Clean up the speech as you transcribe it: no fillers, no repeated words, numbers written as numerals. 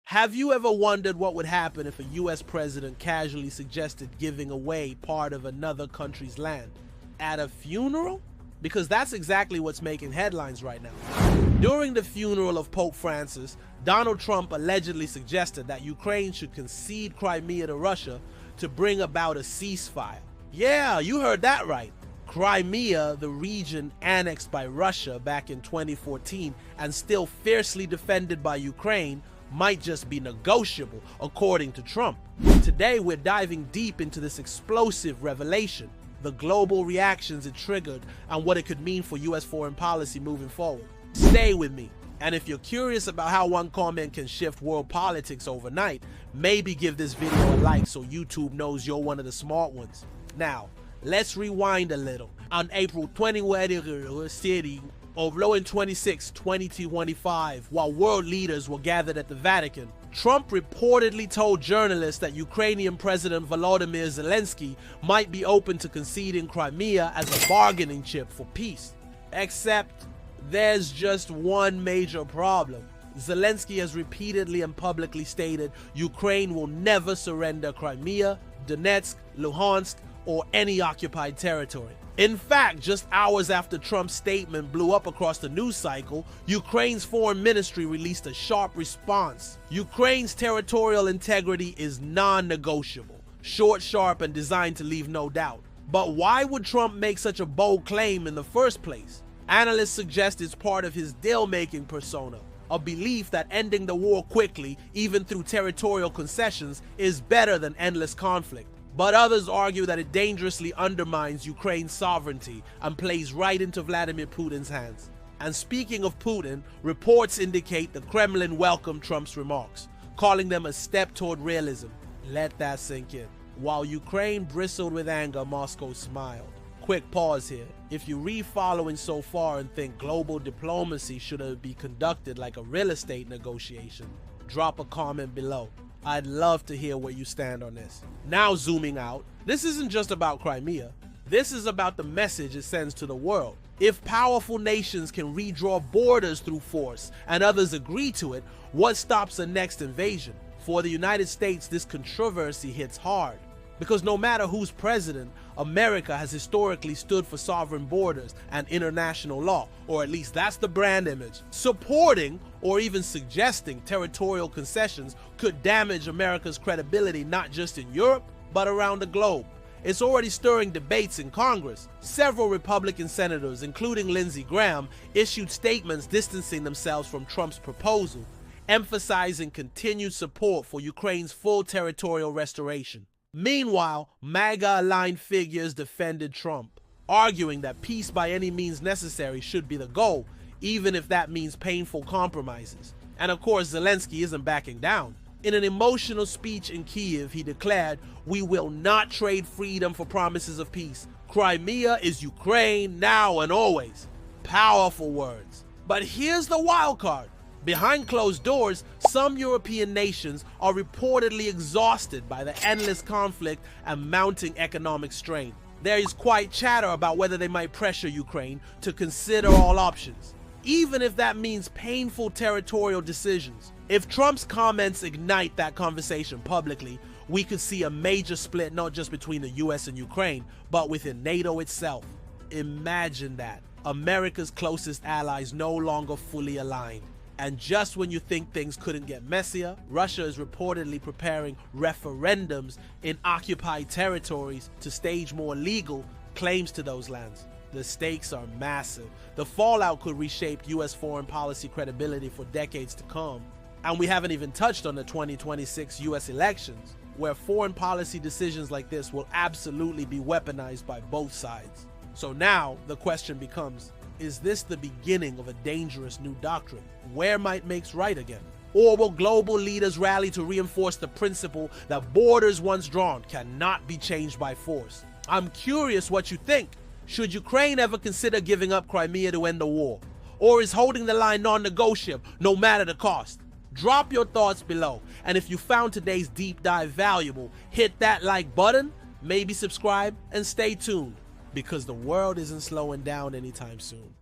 Have you ever wondered what would happen if a US president casually suggested giving away part of another country's land? At a funeral? Because that's exactly what's making headlines right now. During the funeral of Pope Francis, Donald Trump allegedly suggested that Ukraine should concede Crimea to Russia to bring about a ceasefire. Yeah, you heard that right. Crimea, the region annexed by Russia back in 2014 and still fiercely defended by Ukraine, might just be negotiable, according to Trump. Today, we're diving deep into this explosive revelation, the global reactions it triggered, and what it could mean for US foreign policy moving forward. Stay with me, and if you're curious about how one comment can shift world politics overnight, maybe give this video a like so YouTube knows you're one of the smart ones. Now, let's rewind a little. On April 20, in 26, 2025, while world leaders were gathered at the Vatican, Trump reportedly told journalists that Ukrainian President Volodymyr Zelensky might be open to conceding Crimea as a bargaining chip for peace. Except, there's just one major problem. Zelensky has repeatedly and publicly stated Ukraine will never surrender Crimea, Donetsk, Luhansk, or any occupied territory. In fact, just hours after Trump's statement blew up across the news cycle, Ukraine's foreign ministry released a sharp response. Ukraine's territorial integrity is non-negotiable, short, sharp, and designed to leave no doubt. But why would Trump make such a bold claim in the first place? Analysts suggest it's part of his deal-making persona, a belief that ending the war quickly, even through territorial concessions, is better than endless conflict. But others argue that it dangerously undermines Ukraine's sovereignty and plays right into Vladimir Putin's hands. And speaking of Putin, reports indicate the Kremlin welcomed Trump's remarks, calling them a step toward realism. Let that sink in. While Ukraine bristled with anger, Moscow smiled. Quick pause here. If you read following so far and think global diplomacy should be conducted like a real estate negotiation, drop a comment below. I'd love to hear where you stand on this. Now zooming out, this isn't just about Crimea. This is about the message it sends to the world. If powerful nations can redraw borders through force and others agree to it, what stops the next invasion? For the United States, this controversy hits hard. Because no matter who's president, America has historically stood for sovereign borders and international law, or at least that's the brand image. Supporting or even suggesting territorial concessions could damage America's credibility not just in Europe, but around the globe. It's already stirring debates in Congress. Several Republican senators, including Lindsey Graham, issued statements distancing themselves from Trump's proposal, emphasizing continued support for Ukraine's full territorial restoration. Meanwhile, MAGA-aligned figures defended Trump, arguing that peace by any means necessary should be the goal, even if that means painful compromises. And of course, Zelensky isn't backing down. In an emotional speech in Kyiv, he declared, "We will not trade freedom for promises of peace. Crimea is Ukraine now and always." Powerful words. But here's the wild card. Behind closed doors, some European nations are reportedly exhausted by the endless conflict and mounting economic strain. There is quite chatter about whether they might pressure Ukraine to consider all options, even if that means painful territorial decisions. If Trump's comments ignite that conversation publicly, we could see a major split not just between the US and Ukraine, but within NATO itself. Imagine that. America's closest allies no longer fully aligned. And just when you think things couldn't get messier, Russia is reportedly preparing referendums in occupied territories to stage more legal claims to those lands. The stakes are massive. The fallout could reshape US foreign policy credibility for decades to come. And we haven't even touched on the 2026 US elections, where foreign policy decisions like this will absolutely be weaponized by both sides. So now the question becomes, is this the beginning of a dangerous new doctrine? Where might makes right again? Or will global leaders rally to reinforce the principle that borders once drawn cannot be changed by force? I'm curious what you think. Should Ukraine ever consider giving up Crimea to end the war? Or is holding the line non-negotiable no matter the cost? Drop your thoughts below. And if you found today's deep dive valuable, hit that like button, maybe subscribe, and stay tuned, because the world isn't slowing down anytime soon.